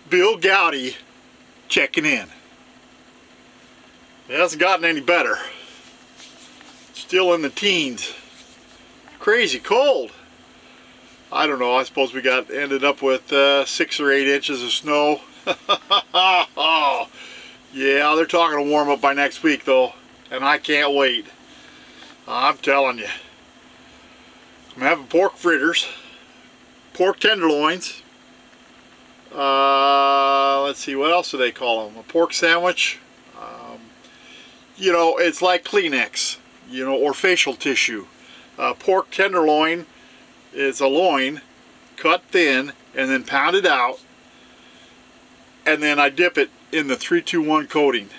Bill Goudy checking in. It hasn't gotten any better. Still in the teens. Crazy cold. I don't know, I suppose we ended up with 6 or 8 inches of snow. Yeah, they're talking to warm up by next week though, and I can't wait. I'm telling you. I'm having pork fritters, pork tenderloins. Let's see, what else do they call them? A pork sandwich. You know, it's like Kleenex, you know, or facial tissue. Pork tenderloin is a loin cut thin and then pounded out, and then I dip it in the 3-2-1 coating.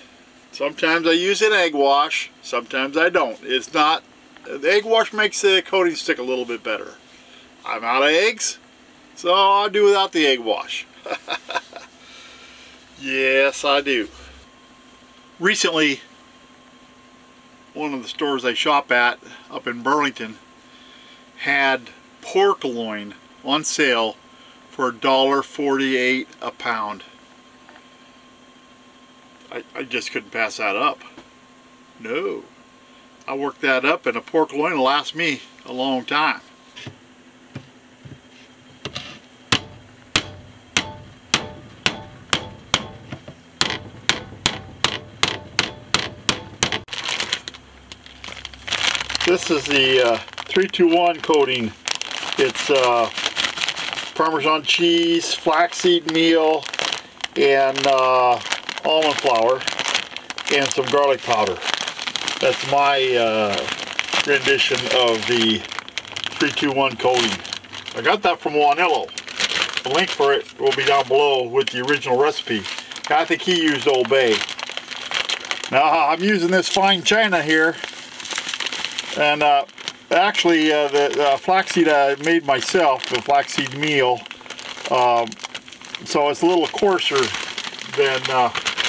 Sometimes I use an egg wash, sometimes I don't. It's not, the egg wash makes the coating stick a little bit better. I'm out of eggs, so I'll do without the egg wash. Yes, I do. Recently, one of the stores I shop at up in Burlington had pork loin on sale for $1.48 a pound. I just couldn't pass that up. No. I worked that up, and a pork loin will last me a long time. This is the 3-2-1 coating. It's parmesan cheese, flaxseed meal, and almond flour, and some garlic powder. That's my rendition of the 3-2-1 coating. I got that from Juanillo. The link for it will be down below with the original recipe. I think he used Old Bay. Now I'm using this fine china here, and actually the flaxseed I made myself, the flaxseed meal, so it's a little coarser than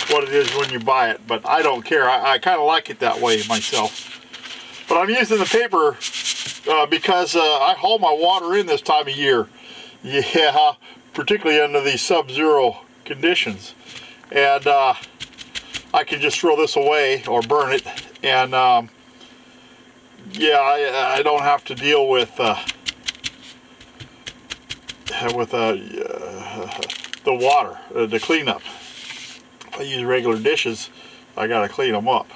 what it is when you buy it, but I don't care. I kind of like it that way myself. But I'm using the paper because I haul my water in this time of year. Yeah, particularly under these sub-zero conditions. And I can just throw this away or burn it, and yeah, I don't have to deal with the water, the cleanup. If I use regular dishes, I gotta clean them up.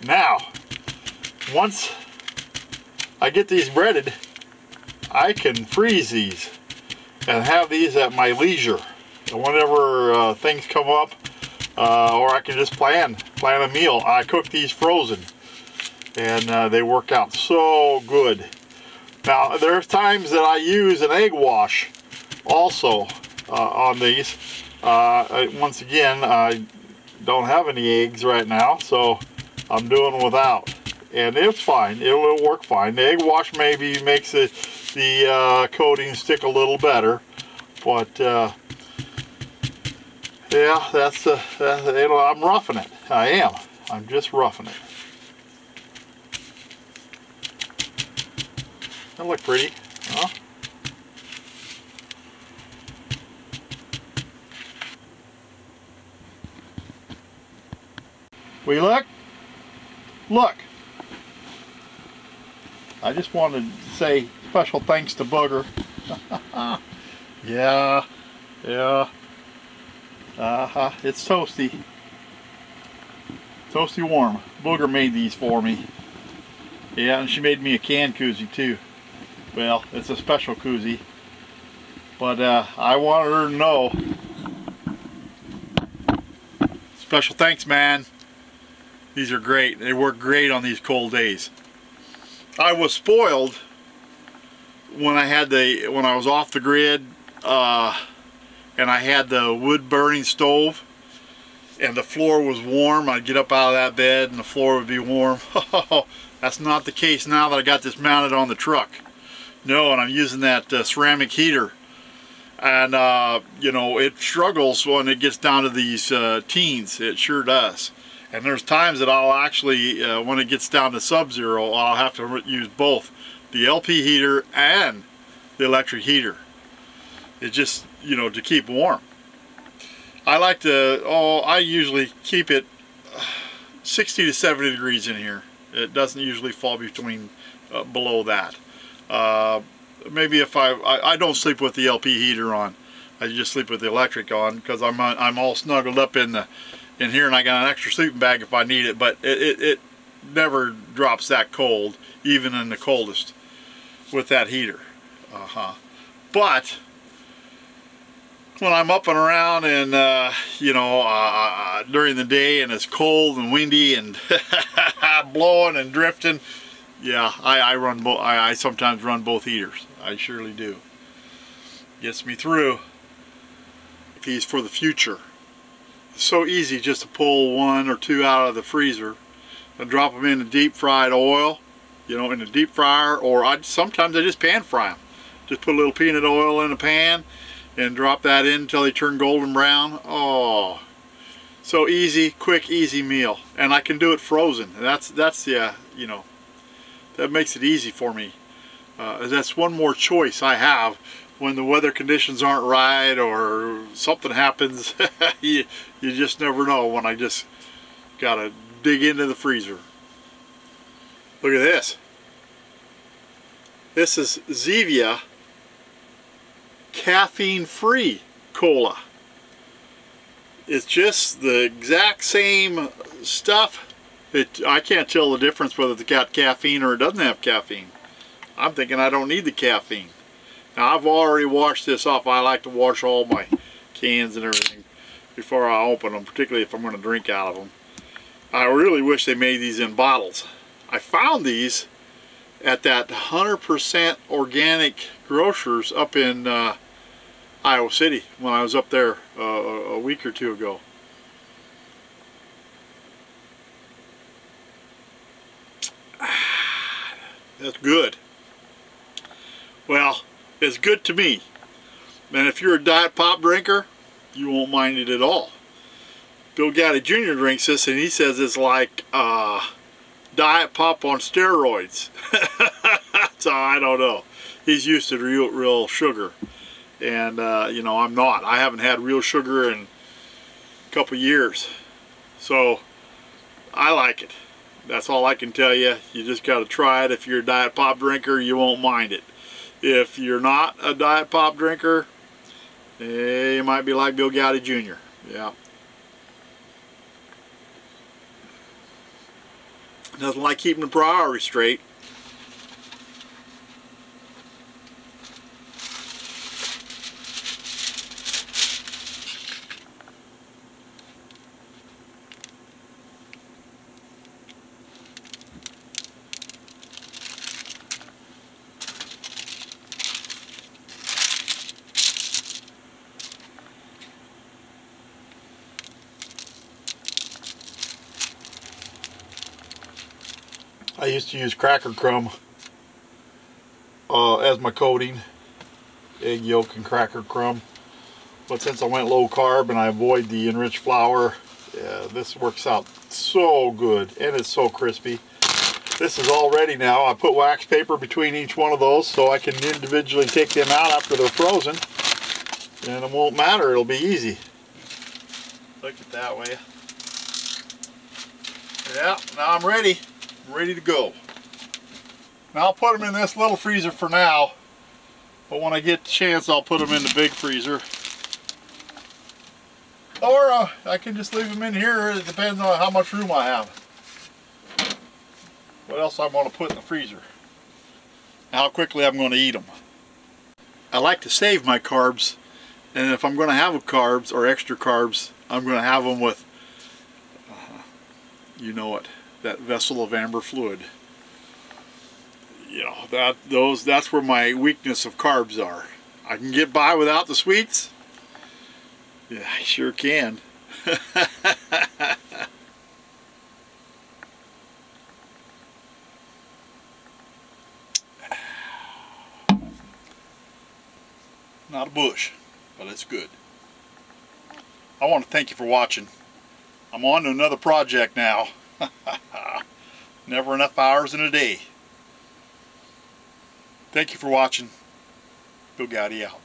Now, once I get these breaded, I can freeze these and have these at my leisure. And whenever things come up, or I can just plan a meal. I cook these frozen, and they work out so good. Now, there's times that I use an egg wash also on these. Once again, I don't have any eggs right now, so I'm doing without, and it's fine. It'll work fine. The egg wash maybe makes the coating stick a little better, but yeah, that's I'm roughing it. I am. I'm just roughing it. That look pretty, huh? We look? Look! I just wanted to say special thanks to Booger. Yeah, yeah. It's toasty. Toasty warm. Booger made these for me. Yeah, and she made me a canned koozie too. Well, it's a special koozie. But I wanted her to know. Special thanks, man. These are great. They work great on these cold days. I was spoiled when I was off the grid, and I had the wood burning stove, and the floor was warm. I'd get up out of that bed and the floor would be warm. That's not the case now that I got this mounted on the truck. No, and I'm using that ceramic heater, and you know, it struggles when it gets down to these teens. It sure does. And there's times that I'll actually, when it gets down to sub-zero, I'll have to use both the LP heater and the electric heater. It's just, you know, to keep warm. I like to, I usually keep it 60 to 70 degrees in here. It doesn't usually fall between below that. Maybe if I don't sleep with the LP heater on. I just sleep with the electric on because I'm all snuggled up in here, and I got an extra sleeping bag if I need it. But it never drops that cold, even in the coldest, with that heater. But when I'm up and around and you know, during the day and it's cold and windy and blowing and drifting, yeah, I sometimes run both heaters. I surely do. Gets me through. These for the future. It's so easy just to pull 1 or 2 out of the freezer and drop them in the deep fried oil, you know, in the deep fryer, or sometimes I just pan fry them. Just put a little peanut oil in a pan and drop that in until they turn golden brown. Oh, so easy, quick, easy meal. And I can do it frozen. That's the, you know, that makes it easy for me. That's one more choice I have when the weather conditions aren't right or something happens. you just never know when I just gotta dig into the freezer. Look at this. This is Zevia caffeine-free cola. It's just the exact same stuff. I can't tell the difference whether it's got caffeine or it doesn't have caffeine. I'm thinking I don't need the caffeine. Now I've already washed this off. I like to wash all my cans and everything before I open them, particularly if I'm going to drink out of them. I really wish they made these in bottles. I found these at that 100% organic grocers up in Iowa City when I was up there a week or 2 ago. That's good. Well, it's good to me. And if you're a Diet Pop drinker, you won't mind it at all. Bill Goudy Jr. drinks this and he says it's like Diet Pop on steroids. So I don't know. He's used to real sugar. And you know, I'm not. I haven't had real sugar in a couple years. So I like it. That's all I can tell you. You just got to try it. If you're a Diet Pop drinker, you won't mind it. If you're not a Diet Pop drinker, you might be like Bill Goudy Jr. Yeah. Nothing like keeping the priorities straight. I used to use cracker crumb as my coating, egg yolk and cracker crumb. But since I went low carb and I avoid the enriched flour, yeah, this works out so good and it's so crispy. This is all ready now. I put wax paper between each one of those so I can individually take them out after they're frozen. And it won't matter, it'll be easy. Look at that way. Yeah, now I'm ready. Ready to go. Now I'll put them in this little freezer for now, but when I get the chance I'll put them in the big freezer, or I can just leave them in here. It depends on how much room I have, what else I'm going to put in the freezer, and how quickly I'm going to eat them. I like to save my carbs, and if I'm going to have carbs or extra carbs, I'm going to have them with you know what, that vessel of amber fluid. You know, that's where my weakness of carbs are. I can get by without the sweets. Yeah, I sure can. Not a bush, but it's good. I want to thank you for watching. I'm on to another project now. Never enough hours in a day. Thank you for watching. Bill Goudy out.